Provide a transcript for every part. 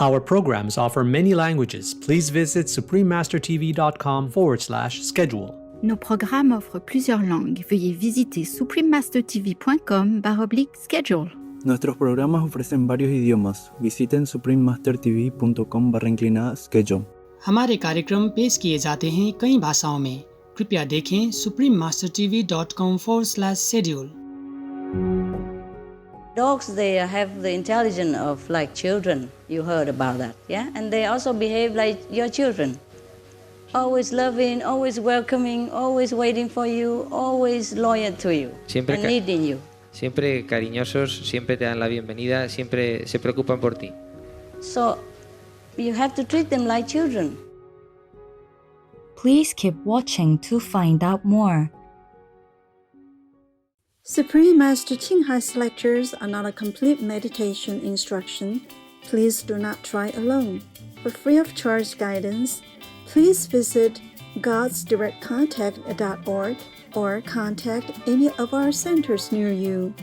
Our programs offer many languages. Please visit suprememastertv.com/schedule. Nos programmes offrent plusieurs langues. Veuillez visiter suprememastertv.com/schedule. Nuestros programas ofrecen varios idiomas. Visiten suprememastertv.com/schedule. हमारे कार्यक्रम पेश किए जाते हैं कई भाषाओं में। कृपया देखें suprememastertv.com/schedule. Dogs, they have the intelligence of like children. You heard about that, yeah? And they also behave like your children. Always loving, always welcoming, always waiting for you, always loyal to you, and needing you. Siempre cariñosos, siempre te dan la bienvenida, siempre se preocupan por ti. So, you have to treat them like children. Please keep watching to find out more. Supreme Master Ching Hai's lectures are not a complete meditation instruction. Please do not try alone. For free of charge guidance, please visit godsdirectcontact.org or contact any of our centers near you.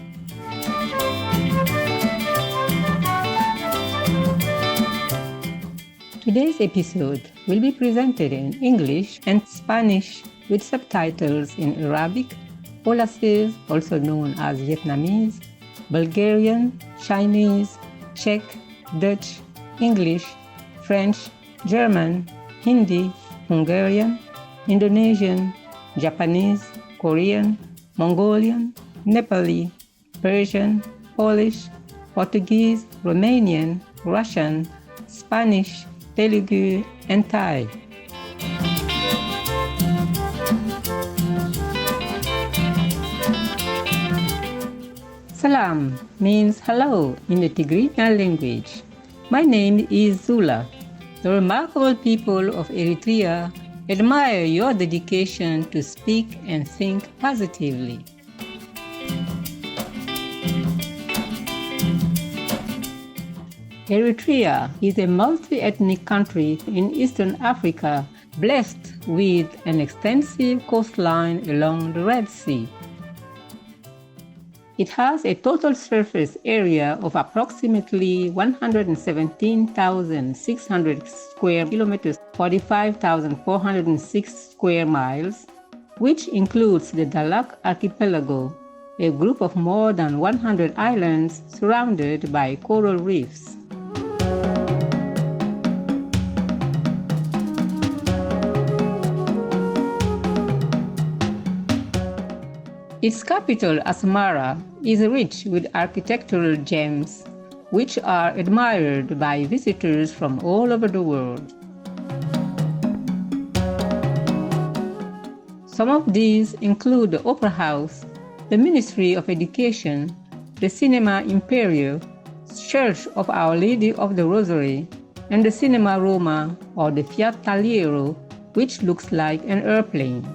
Today's episode will be presented in English and Spanish with subtitles in Arabic, Polacis, also known as Vietnamese, Bulgarian, Chinese, Czech, Dutch, English, French, German, Hindi, Hungarian, Indonesian, Japanese, Korean, Mongolian, Nepali, Persian, Polish, Portuguese, Romanian, Russian, Spanish, Telugu, and Thai. Salam means hello in the Tigrinya language. My name is Zula. The remarkable people of Eritrea admire your dedication to speak and think positively. Eritrea is a multi-ethnic country in Eastern Africa, blessed with an extensive coastline along the Red Sea. It has a total surface area of approximately 117,600 square kilometers, 45,406 square miles, which includes the Dahlak Archipelago, a group of more than 100 islands surrounded by coral reefs. Its capital, Asmara, is rich with architectural gems, which are admired by visitors from all over the world. Some of these include the Opera House, the Ministry of Education, the Cinema Imperio, Church of Our Lady of the Rosary, and the Cinema Roma, or the Fiat Taliero, which looks like an airplane.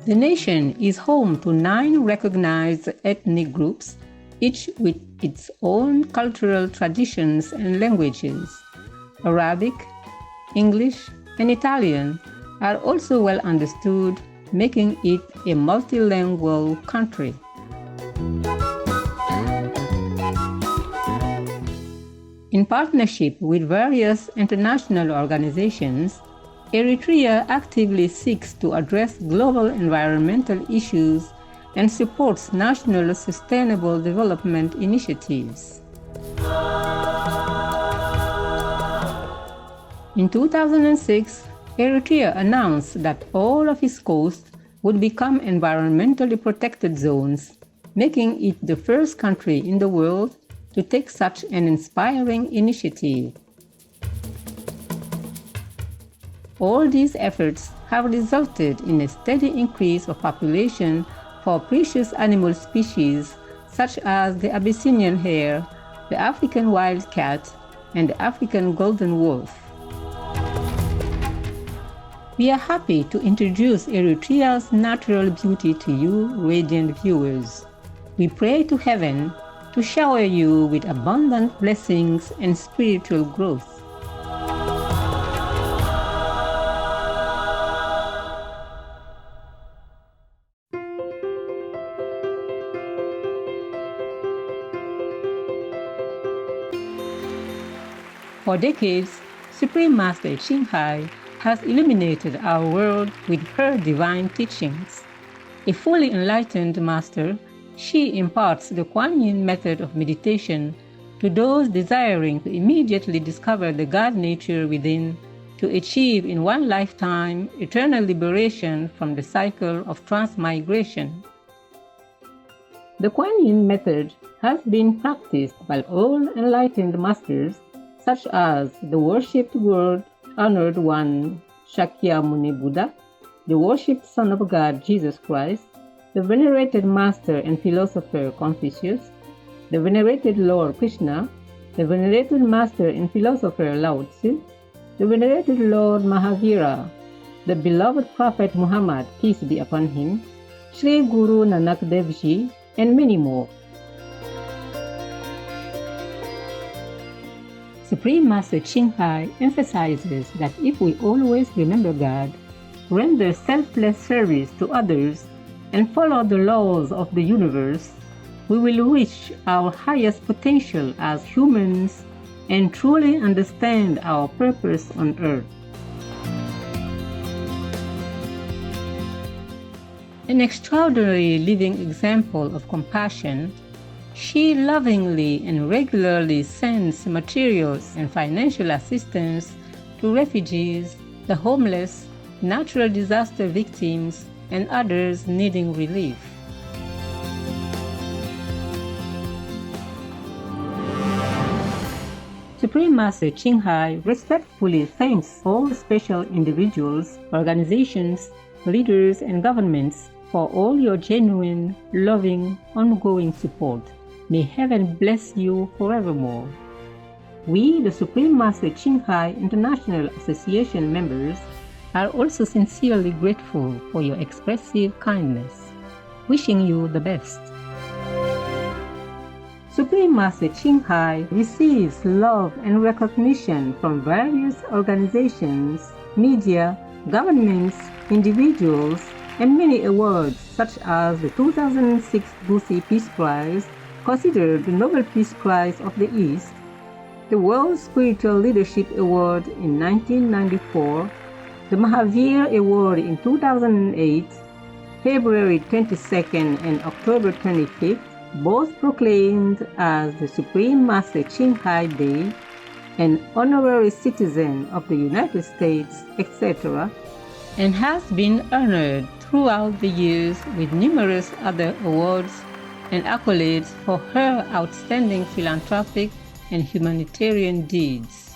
The nation is home to 9 recognized ethnic groups, each with its own cultural traditions and languages. Arabic, English, and Italian are also well understood, making it a multilingual country. In partnership with various international organizations, Eritrea actively seeks to address global environmental issues and supports national sustainable development initiatives. In 2006, Eritrea announced that all of its coasts would become environmentally protected zones, making it the first country in the world to take such an inspiring initiative. All these efforts have resulted in a steady increase of population for precious animal species such as the Abyssinian hare, the African wild cat, and the African golden wolf. We are happy to introduce Eritrea's natural beauty to you, radiant viewers. We pray to heaven to shower you with abundant blessings and spiritual growth. For decades, Supreme Master Ching Hai has illuminated our world with her divine teachings. A fully enlightened master, she imparts the Kuan Yin method of meditation to those desiring to immediately discover the God nature within, to achieve in one lifetime eternal liberation from the cycle of transmigration. The Kuan Yin method has been practiced by all enlightened masters, such as the worshipped world honored one Shakyamuni Buddha, the worshipped Son of God Jesus Christ, the venerated master and philosopher Confucius, the venerated Lord Krishna, the venerated master and philosopher Lao Tzu, the venerated Lord Mahavira, the beloved Prophet Muhammad, peace be upon him, Sri Guru Nanak Dev Ji, and many more. Supreme Master Ching Hai emphasizes that if we always remember God, render selfless service to others, and follow the laws of the universe, we will reach our highest potential as humans and truly understand our purpose on earth. An extraordinary living example of compassion, she lovingly and regularly sends materials and financial assistance to refugees, the homeless, natural disaster victims, and others needing relief. Supreme Master Ching Hai respectfully thanks all special individuals, organizations, leaders, and governments for all your genuine, loving, ongoing support. May heaven bless you forevermore. We, the Supreme Master Ching Hai International Association members, are also sincerely grateful for your expressive kindness. Wishing you the best. Supreme Master Ching Hai receives love and recognition from various organizations, media, governments, individuals, and many awards such as the 2006 Busi Peace Prize, considered the Nobel Peace Prize of the East, the World Spiritual Leadership Award in 1994, the Mahavir Award in 2008, February 22nd and October 25th, both proclaimed as the Supreme Master Ching Hai Day, an honorary citizen of the United States, etc., and has been honored throughout the years with numerous other awards and accolades for her outstanding philanthropic and humanitarian deeds.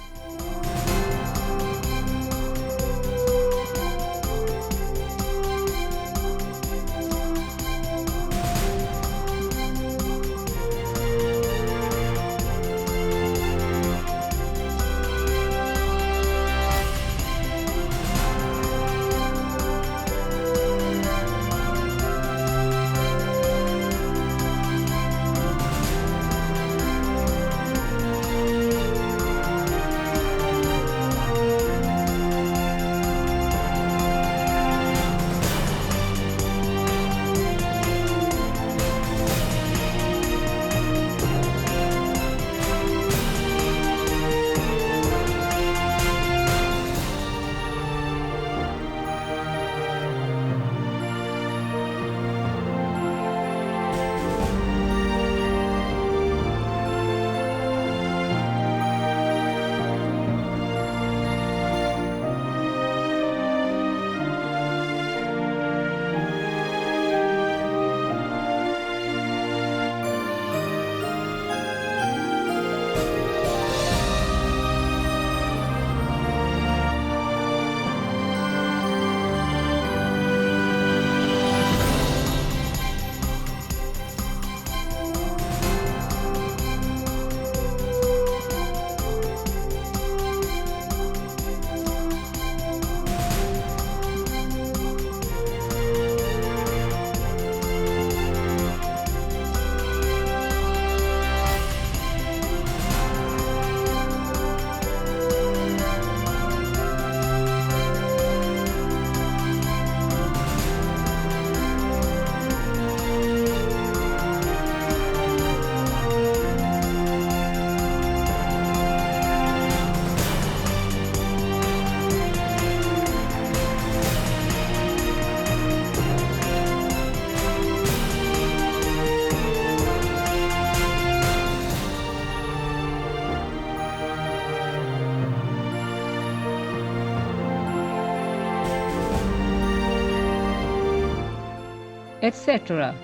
etc.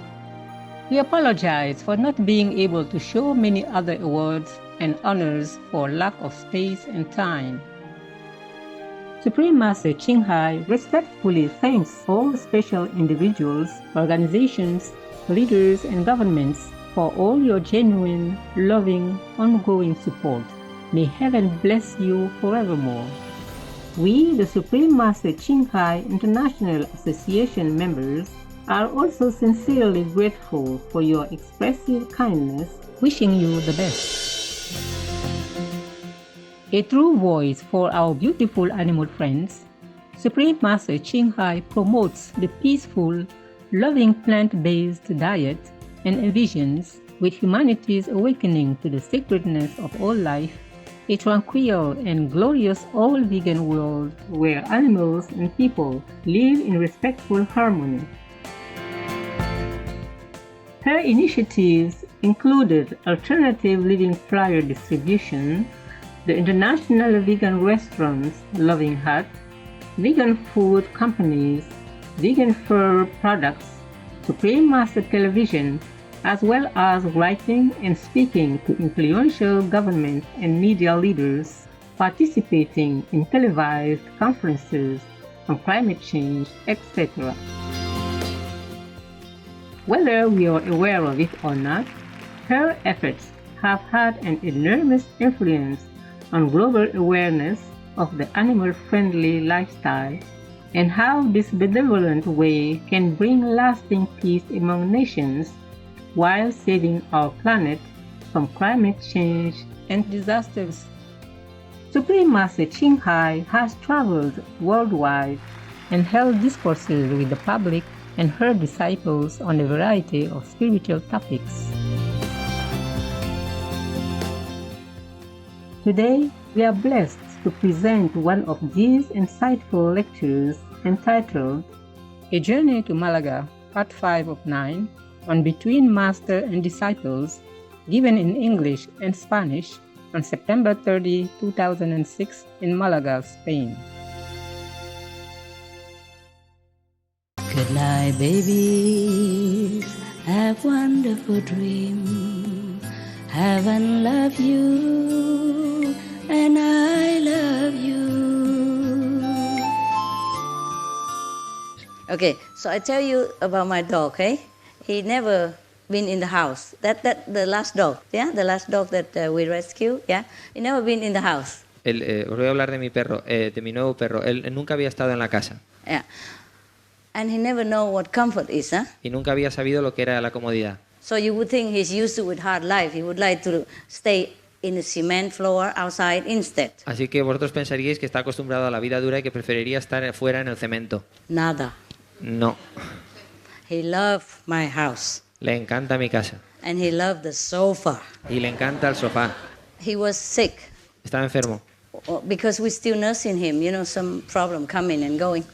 We apologize for not being able to show many other awards and honors for lack of space and time. Supreme Master Ching Hai respectfully thanks all special individuals, organizations, leaders, and governments for all your genuine, loving, ongoing support. May heaven bless you forevermore. We, the Supreme Master Ching Hai International Association members, are also sincerely grateful for your expressive kindness, wishing you the best. A true voice for our beautiful animal friends, Supreme Master Ching Hai promotes the peaceful, loving plant-based diet and envisions, with humanity's awakening to the sacredness of all life, a tranquil and glorious all-vegan world where animals and people live in respectful harmony. Her initiatives included alternative living flyer distribution, the International Vegan Restaurants Loving Hut, vegan food companies, vegan fur products, Supreme Master Television, as well as writing and speaking to influential government and media leaders, participating in televised conferences on climate change, etc. Whether we are aware of it or not, her efforts have had an enormous influence on global awareness of the animal-friendly lifestyle and how this benevolent way can bring lasting peace among nations while saving our planet from climate change and disasters. Supreme Master Ching Hai has traveled worldwide and held discourses with the public and her disciples on a variety of spiritual topics. Today, we are blessed to present one of these insightful lectures entitled A Journey to Malaga, Part 5 of 9, on Between Master and Disciples, given in English and Spanish on September 30, 2006 in Malaga, Spain. Good night, baby. Have wonderful dreams. Heaven love you, and I love you. Okay, so I tell you about my dog, okay? He never been in the house. That the last dog, yeah, the last dog that we rescued, yeah, he never been in the house. Os voy a hablar de mi perro, de mi nuevo perro. Él nunca había estado en la casa. Yeah. And he never know what comfort is, huh? Y nunca había sabido lo que era la comodidad. So you would think he's used to with hard life. He would like to stay in the cement floor outside instead. Así que vosotros pensaríais que está acostumbrado a la vida dura y que preferiría estar fuera en el cemento. Nada. No. He loved my house. Le encanta mi casa. And he loved the sofa. Y le encanta el sofá. He was sick. Estaba enfermo. Because we're still nursing him, you know, some problem coming and going.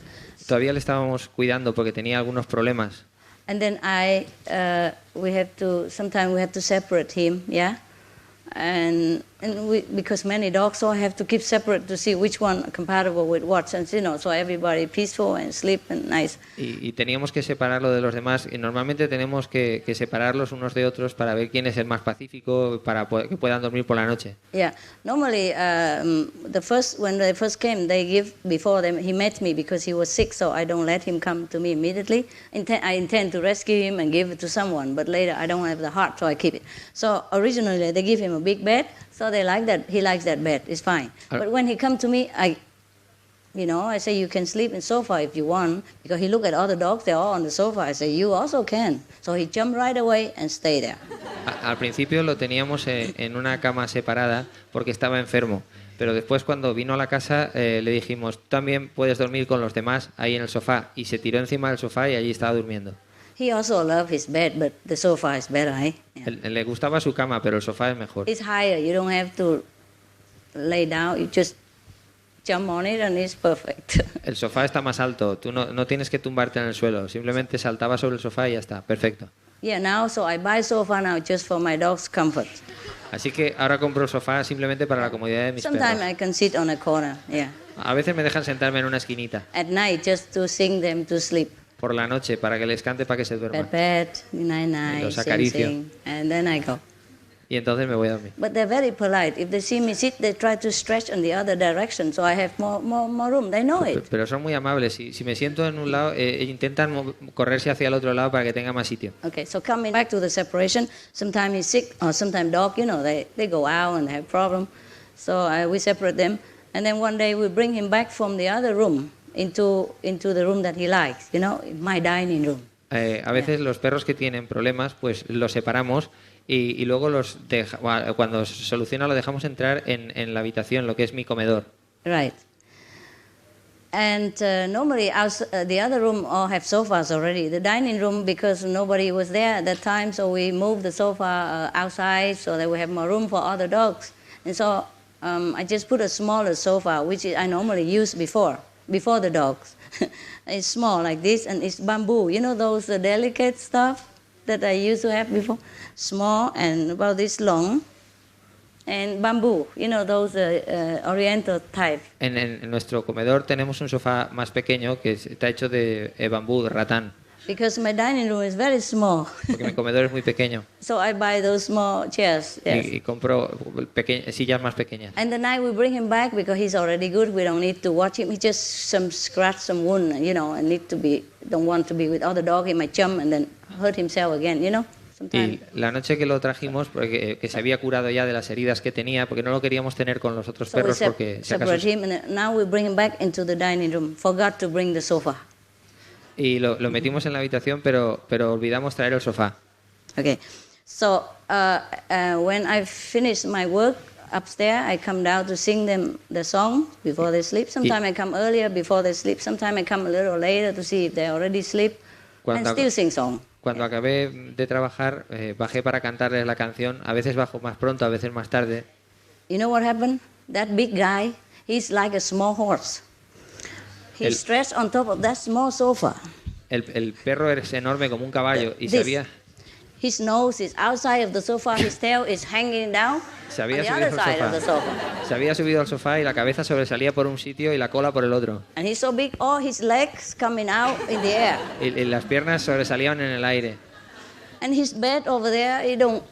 Todavía le estábamos cuidando porque tenía algunos problemas. And then sometimes we have to separate him, yeah? And because many dogs, so I have to keep separate to see which one compatible with what, and you know, so everybody peaceful and sleep and nice. Y teníamos que separarlo de los demás y normalmente tenemos que separarlos unos de otros para ver quién es el más pacífico para que puedan dormir por la noche. Yeah, normally when they first came, they give before them. He met me because he was sick, so I don't let him come to me immediately. I intend to rescue him and give it to someone, but later I don't have the heart, so I keep it. So originally they give him a big bed. So they like that. He likes that bed. It's fine. But when he come to me, I say you can sleep in sofa if you want, because he look at other dogs. They're all on the sofa. I say you also can. So he jumped right away and stay there. Al principio lo teníamos en una cama separada porque estaba enfermo. Pero después cuando vino a la casa le dijimos, tú también puedes dormir con los demás ahí en el sofá. Y se tiró encima del sofá y allí estaba durmiendo. He also loved his bed, but the sofa is better, eh? Yeah. Le gustaba su cama, pero el sofá es mejor. It's higher. You don't have to lay down. You just jump on it and it's perfect. El sofá está más alto. Tú no tienes que tumbarte en el suelo. Simplemente saltaba sobre el sofá y ya está. Perfecto. Yeah, now so I buy sofa now just for my dog's comfort. Así que ahora compro el sofá simplemente para la comodidad de mis perros. Sometimes I can sit on a corner. Yeah. A veces me dejan sentarme en una esquinita. At night just to sing them to sleep. por la noche para que les cante para que se duerman. Pet, pet, night, night, Los sing, acaricio. sing, and then I go. Y entonces me voy a dormir. But they're very polite. If they see me sit, they try to stretch in the other direction, so I have more room. They know it. Pero son muy amables. Si me siento en un lado, intentan correrse hacia el otro lado para que tenga más sitio. Okay, so coming back to the separation, sometimes he's sick or sometimes dog, they go out and have problem. So we separate them. And then one day we bring him back from the other room into the room that he likes, my dining room. A veces los perros que tienen problemas, pues los separamos y luego cuando se soluciona lo dejamos entrar en la habitación, lo que es mi comedor. Right. And normally the other room all have sofas already. The dining room, because nobody was there at that time, so we moved the sofa outside so that we have more room for other dogs. And so I just put a smaller sofa, which I normally use before the dogs. It's small like this, and it's bamboo. Those delicate stuff that I used to have before? Small and about this long. And bamboo, those oriental type. En nuestro comedor tenemos un sofá más pequeño que está hecho de bambú, de ratán. Because my dining room is very small. Porque mi comedor es muy pequeño. So I buy those small chairs. Yes. Y compro sillas más pequeñas. And the night we bring him back because he's already good. We don't need to watch him. He just some scratch, some wound, and don't want to be with other dog. He might jump and then hurt himself again, Y la noche que lo trajimos, porque que se había curado ya de las heridas que tenía, porque no lo queríamos tener con los otros perros, porque si acaso... separate him, and now we bring him back into the dining room. Forgot to bring the sofa. Y lo metimos en la habitación, pero olvidamos traer el sofá. Okay, so when I finish my work upstairs, I come down to sing them the song before they sleep. Sometimes I come earlier before they sleep. Sometimes I come a little later to see if they already sleep. And still sing song. Cuando acabé de trabajar, bajé para cantarles la canción. A veces bajo más pronto, a veces más tarde. You know what happened? That big guy, he's like a small horse. He's stretched on top of that small sofa. El perro es enorme como un caballo y sabía... His nose is outside of the sofa, his tail is hanging down on the other side of the sofa. Se había subido al sofá y la cabeza sobresalía por un sitio y la cola por el otro. And he's so big, all his legs coming out in the air. Y las piernas sobresalían en el aire. And his bed over there, he don't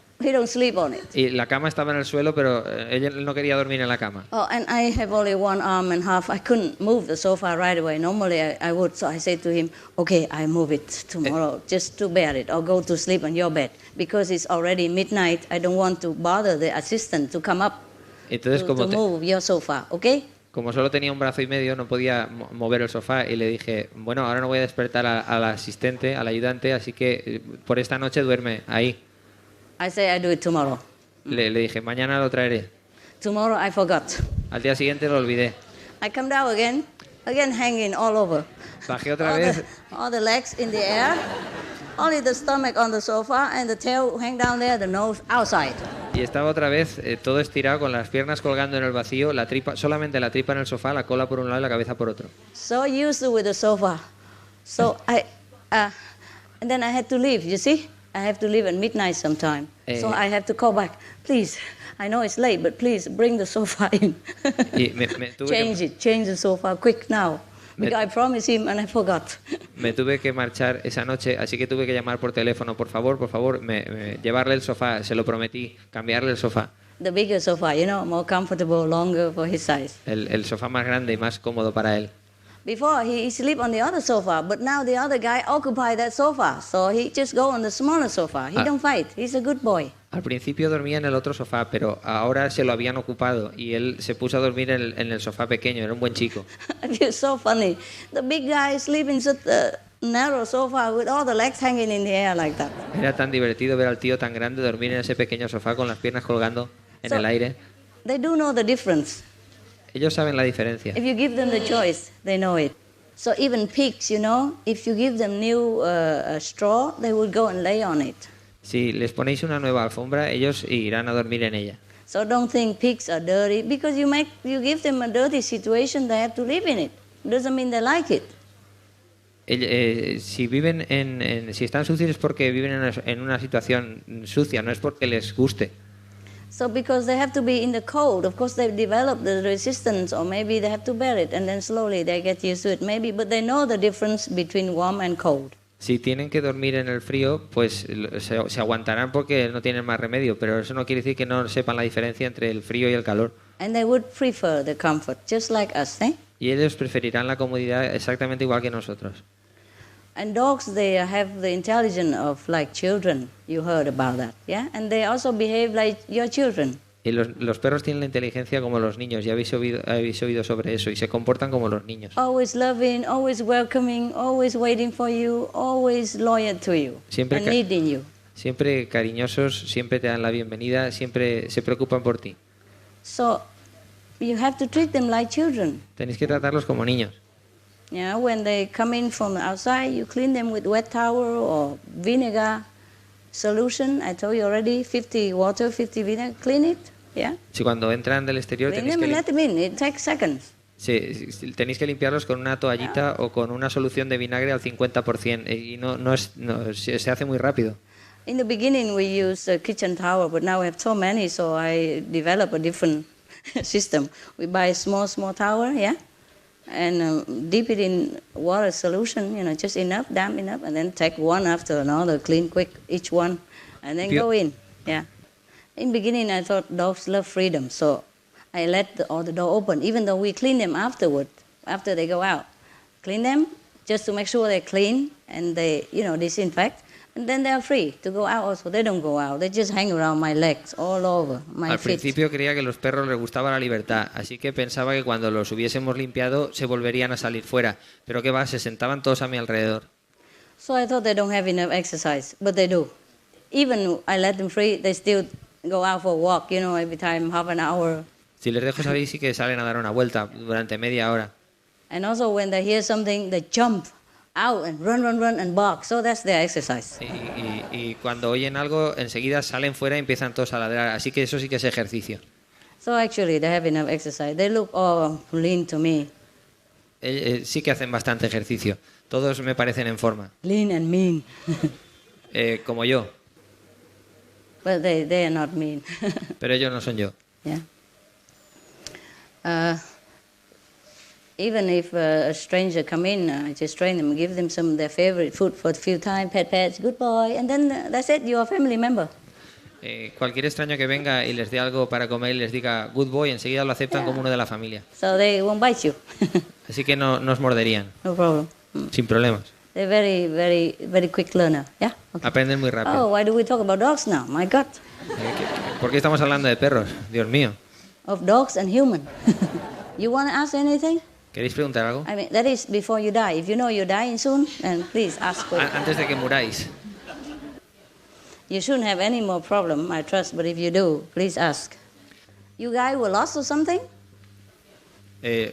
sleep on it. Y la cama estaba en el suelo, pero él no quería dormir en la cama. Oh, and I have only one arm and half. I couldn't move the sofa right away. Normally I would, so I said to him, okay, I move it tomorrow, just to bear it, or go to sleep on your bed. Because it's already midnight, I don't want to bother the assistant to come up to move your sofa, okay? Como solo tenía un brazo y medio, no podía mover el sofá y le dije, bueno, ahora no voy a despertar al asistente, al ayudante, así que por esta noche duerme ahí. I say I do it tomorrow. Le dije, mañana lo traeré. Tomorrow I forgot. Al día siguiente lo olvidé. I come down again hanging all over. Bajé otra vez. All the legs in the air, only the stomach on the sofa and the tail hang down there, the nose outside. Y estaba otra vez todo estirado con las piernas colgando en el vacío, solamente la tripa en el sofá, la cola por un lado y la cabeza por otro. So used with the sofa. So and then I had to leave, you see? I have to leave at midnight sometime. So I have to call back. Please, I know it's late, but please bring the sofa in. Change the sofa quick now. Because I promised him and I forgot. Me tuve que marchar esa noche, así que tuve que llamar por teléfono. Por favor, llevarle el sofá. Se lo prometí, cambiarle el sofá. The bigger sofa, more comfortable, longer for his size. El sofá más grande y más cómodo para él. Before he sleep on the other sofa, but now the other guy occupy that sofa, so he just go on the smaller sofa. He don't fight. He's a good boy. Al principio dormía en el otro sofá, pero ahora se lo habían ocupado y él se puso a dormir en el sofá pequeño. Era un buen chico. It's so funny. The big guy sleeping such a narrow sofa with all the legs hanging in the air like that. Era tan divertido ver al tío tan grande dormir en ese pequeño sofá con las piernas colgando en el aire. They do know the difference. Ellos saben la diferencia. If you give them the choice, they know it. So even pigs, if you give them new straw, they will go and lay on it. Si les ponéis una nueva alfombra, ellos irán a dormir en ella. So don't think pigs are dirty because you give them a dirty situation, they have to live in it. Doesn't mean they like it. Si viven si están sucios es porque viven en una situación sucia, no es porque les guste. So because they have to be in the cold, of course they develop the resistance, or maybe they have to bear it, and then slowly they get used to it, maybe, but they know the difference between warm and cold. Si tienen que dormir en el frío, pues se aguantarán porque no tienen más remedio, pero eso no quiere decir que no sepan la diferencia entre el frío y el calor. And they would prefer the comfort, just like us, eh? Y ellos preferirán la comodidad exactamente igual que nosotros. And dogs, they have the intelligence of like children. You heard about that, yeah? And they also behave like your children. Y los perros tienen la inteligencia como los niños, ya habéis oído sobre eso, y se comportan como los niños. Always loving, always welcoming, always waiting for you, always loyal to you, Siempre and needing you. Siempre cariñosos, siempre te dan la bienvenida, siempre se preocupan por ti. So you have to treat them like children. Tenéis que tratarlos como niños. Yeah, when they come in from outside, you clean them with wet towel or vinegar solution. I told you already, 50 water, 50 vinegar, clean it. Yeah. Si cuando entran del exterior Clean tenéis them que, and let them in. It takes seconds. tenéis que limpiarlos con una toallita o con una solución de vinagre al 50%, y se hace muy rápido. In the beginning, we used a kitchen towel, but now we have so many, so I developed a different system. We buy a small towel, yeah, and dip it in water solution, just enough, damp enough, and then take one after another, clean quick each one, and then go in, yeah. In beginning, I thought dogs love freedom, so I let the door open, even though we clean them afterward, after they go out. Clean them just to make sure they're clean and they, disinfect, and then they're free to go out also. They don't go out, they just hang around my legs, all over my Al feet. principio creía que a los perros les gustaba la libertad, así que pensaba que cuando los hubiésemos limpiado se volverían a salir fuera, pero qué va, se sentaban todos a mi alrededor. So I thought they don't have enough exercise, but they do. Even I let them free, they still go out for a walk, every time, half an hour. Si les dejo salir sí que salen a dar una vuelta durante media hora. And also when they hear something, they jump out and run and bark. So that's their exercise. Y cuando oyen algo, enseguida salen fuera y empiezan todos a ladrar. Así que eso sí que es ejercicio. So actually they have enough exercise. They look all lean to me. Sí que hacen bastante ejercicio. Todos me parecen en forma. Lean and mean. Como yo. But they are not mean. Pero ellos no son yo. Yeah. Even if a stranger come in, I just train them, give them some of their favorite food for a few times, pet, good boy, and then that's it, you're a family member. Cualquier extraño que venga y les dé algo para comer y les diga good boy, enseguida lo aceptan como uno de la familia. So they won't bite you. Así que no os morderían. No problem. Sin problemas. They're very, very, very quick learner. Yeah. Okay. Aprenden muy rápido. Oh, why do we talk about dogs now? My God. ¿Por qué estamos hablando de perros? Dios mío. Of dogs and human. You want to ask anything? ¿Queréis preguntar algo? I mean, that is before you die. If you know you're dying soon, then please ask for it. Antes de que muráis. You shouldn't have any more problem, I trust, but if you do, please ask. You guys were lost or something?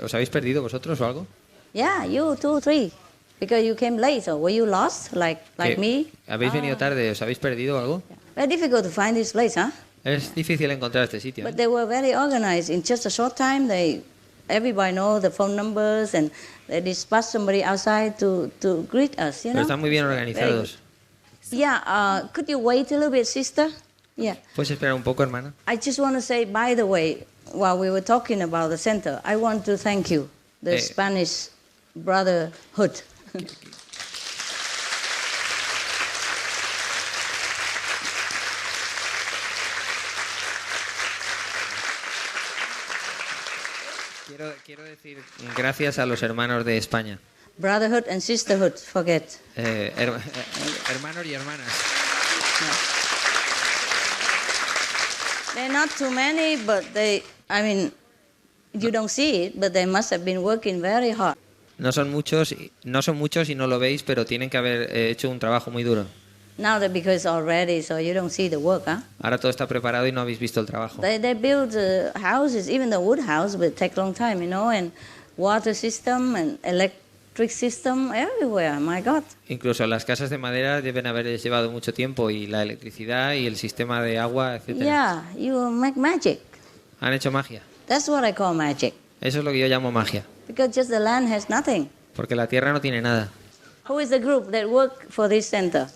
¿Os habéis perdido vosotros o algo? Yeah, you 2, 3. Because you came late, so were you lost, like me? ¿Habéis venido tarde? ¿Os habéis perdido o algo? Very difficult to find this place, huh? Es difícil encontrar este sitio. But they were very organized. In just a short time, everybody knows the phone numbers, and they dispatched somebody outside to greet us, Pero están muy bien organizados. Yeah, could you wait a little bit, sister? Yeah. ¿Puedes esperar un poco, hermana? I just want to say, by the way, while we were talking about the center, I want to thank you, the Spanish Brotherhood. Quiero decir gracias a los hermanos de España. Brotherhood and sisterhood, forget. Hermanos y hermanas. Yeah. They're not too many, but you don't see it, but they must have been working very hard. No son muchos y no lo veis, pero tienen que haber hecho un trabajo muy duro. Now that because it's all ready, so you don't see the work, huh? Ahora todo está preparado y no habéis visto el trabajo. They build houses, even the wood house, but it takes a long time, and water system and electric system everywhere. My God. Incluso las casas de madera deben haberles llevado mucho tiempo, y la electricidad y el sistema de agua, etcétera. Yeah, you make magic. Han hecho magia. That's what I call magic. Eso es lo que yo llamo magia. Because just the land has nothing. Porque la tierra no tiene nada. Who is the group that work for this center?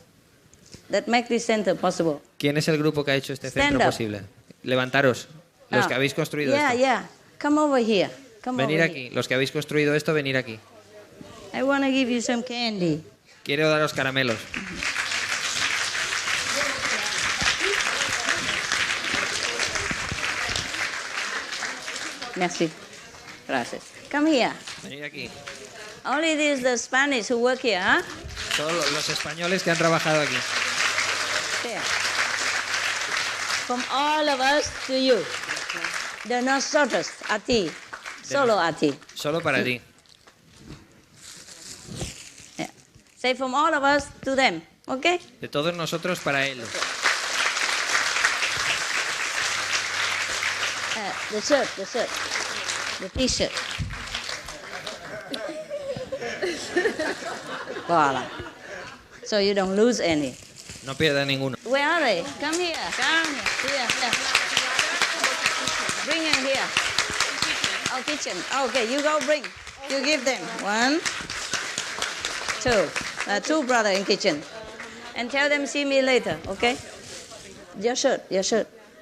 That make this center possible? ¿Quién es el grupo que ha hecho este centro posible? Levantaros, los Ah, que habéis construido yeah, esto. yeah. Come over here. Come Venir over aquí, los que habéis construido esto, venir aquí. here. I want to give you some candy. Quiero daros caramelos. Merci. Gracias. Come here. Venid aquí. Only these the Spanish who work here, huh? Todos los españoles que han trabajado aquí. There. From all of us to you. De nosotros a ti. Solo a ti. Solo para ti. Yeah. Say from all of us to them, okay? De todos nosotros para él. The shirt, the t-shirt. Voila. So you don't lose any. No pierda ninguno. Where are they? Come here. Come here. Here. Bring him here. Oh, kitchen. Okay, you go bring. You give them. 1, 2. Two brother in kitchen. And tell them see me later, okay? Your shirt.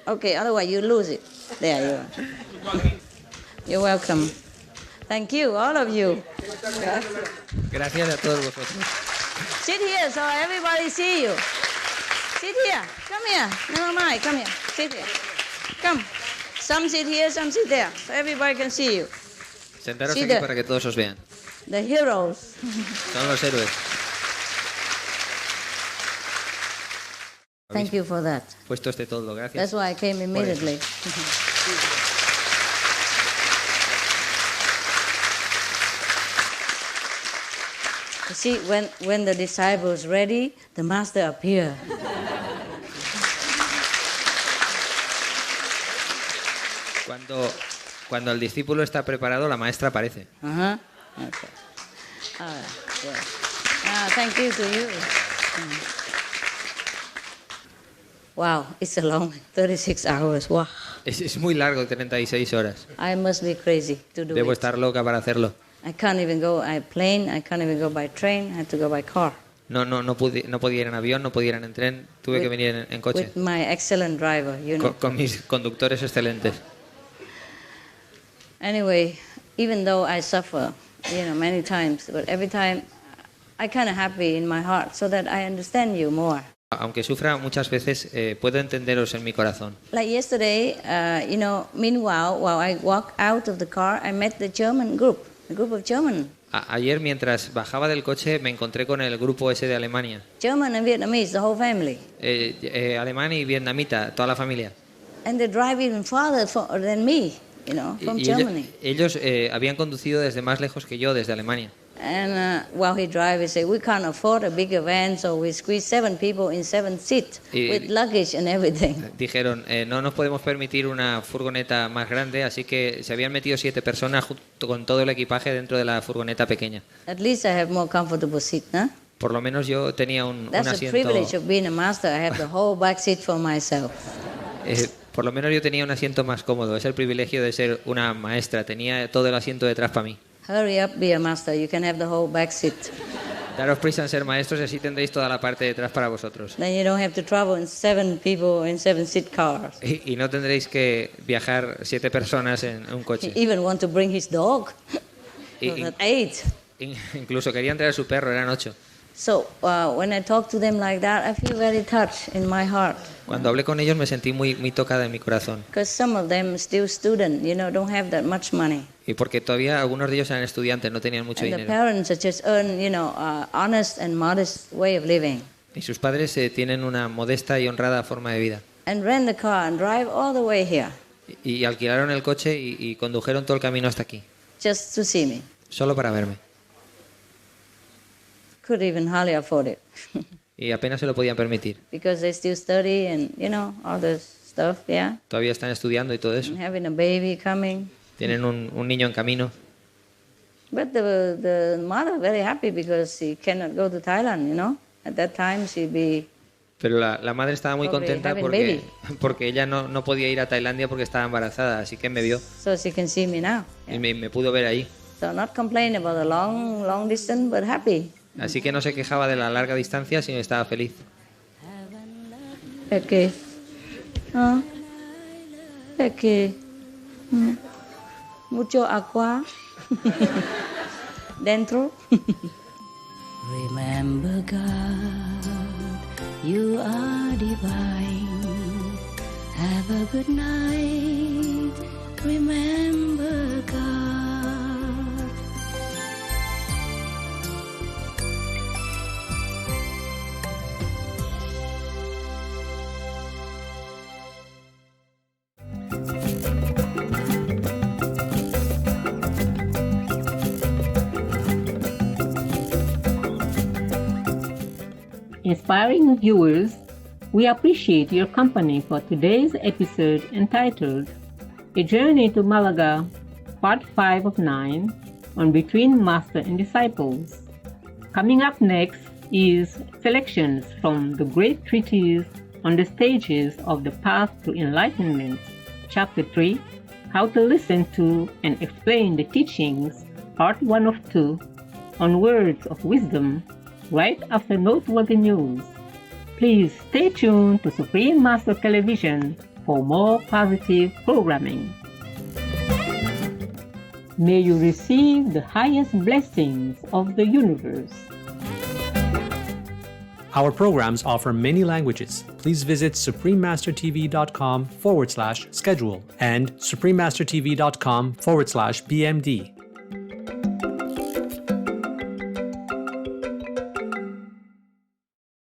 Okay, otherwise you lose it. There you are. You're welcome. Thank you, all of you. Gracias a todos vosotros. Sit here so everybody see you. Sit here. Come here. Never mind. Come here. Sit here. Come. Some sit here, some sit there. So everybody can see you. Sentaros Sí, aquí de- para que todos os vean. The heroes. Son los héroes. Thank you for that. Puesto este todo, gracias. That's why I came immediately. You see, when the disciples ready, the master appear. Cuando el discípulo está preparado, la maestra aparece. Uh-huh. Okay. All right. Yeah. Thank you to you. Wow, it's a long 36 hours. Wow. Es muy largo, 36 horas. I must be crazy to do Debo it. estar loca para hacerlo. I can't even go by plane. I can't even go by train. I have to go by car. No podía ir en avión, no podía ir en tren, tuve que venir en coche. With my excellent driver, you know. Con mis conductores excelentes. Anyway, even though I suffer, many times, but every time I kind of happy in my heart so that I understand you more. Aunque sufra muchas veces, puedo entenderos en mi corazón. Like yesterday, meanwhile, while I walked out of the car, I met the German group, a group of German. Ayer, mientras bajaba del coche, me encontré con el grupo ese de Alemania. German and Vietnamese, the whole family. Alemán y vietnamita, toda la familia. And they drive even farther than me, from Germany. Ellos habían conducido desde más lejos que yo, desde Alemania. And while he drives, he said, we can't afford a bigger van, so we squeeze 7 people in 7 seats with luggage and everything. Dijeron, no nos podemos permitir una furgoneta más grande, así que se habían metido 7 personas junto con todo el equipaje dentro de la furgoneta pequeña. At least I have more comfortable seat, huh? Por lo menos yo tenía un That's the asiento. privilege of being a master. I have the whole back seat for myself. Por lo menos yo tenía un asiento más cómodo. Es el privilegio de ser una maestra. Tenía todo el asiento detrás para mí. Hurry up, be a master. You can have the whole back seat. Daros prisa en ser maestros y así tendréis toda la parte de atrás para vosotros. Then you don't have to travel in 7 people in 7-seat cars. Y no tendréis que viajar 7 personas en un He coche. even want to bring his dog. Y- So that 8. Incluso querían traer su perro, eran 8. So when I talk to them like that, I feel very touched in my heart. Cuando hablé con ellos me sentí muy tocada en mi corazón. Because some of them still student, don't have that much money. Y porque todavía algunos de ellos eran estudiantes, no tenían mucho And the dinero. parents are just earn, honest and modest way of living. Y sus padres tienen una modesta y honrada forma de vida. And rent the car and drive all the way here Y alquilaron el coche y condujeron todo el camino hasta aquí, just to see me. solo para verme. Could even hardly afford it. Y apenas se lo podían permitir. Because they still study and, all this stuff, yeah. Todavía están estudiando y todo eso. And having a baby coming. Tienen un niño en camino. But the mother very happy because she cannot go to Thailand, At that time she'd be... Pero la madre estaba muy Probably contenta having porque ella no podía ir a Tailandia porque estaba embarazada, así que me vio So she can see me now. y me pudo ver ahí. So not complain about the long distance, but happy. Así que no se quejaba de la larga distancia, sino estaba feliz. Okay. que mucho agua dentro. Remember God, you are divine. Have a good night. Remember God. Inspiring viewers, we appreciate your company for today's episode entitled A Journey to Malaga, Part 5 of 9 on Between Master and Disciples. Coming up next is selections from the great treatise on the stages of the path to enlightenment, Chapter 3, How to Listen to and Explain the Teachings, Part 1 of 2, on Words of Wisdom, right after noteworthy news. Please stay tuned to Supreme Master Television for more positive programming. May you receive the highest blessings of the universe. Our programs offer many languages. Please visit suprememastertv.com/schedule and suprememastertv.com/BMD.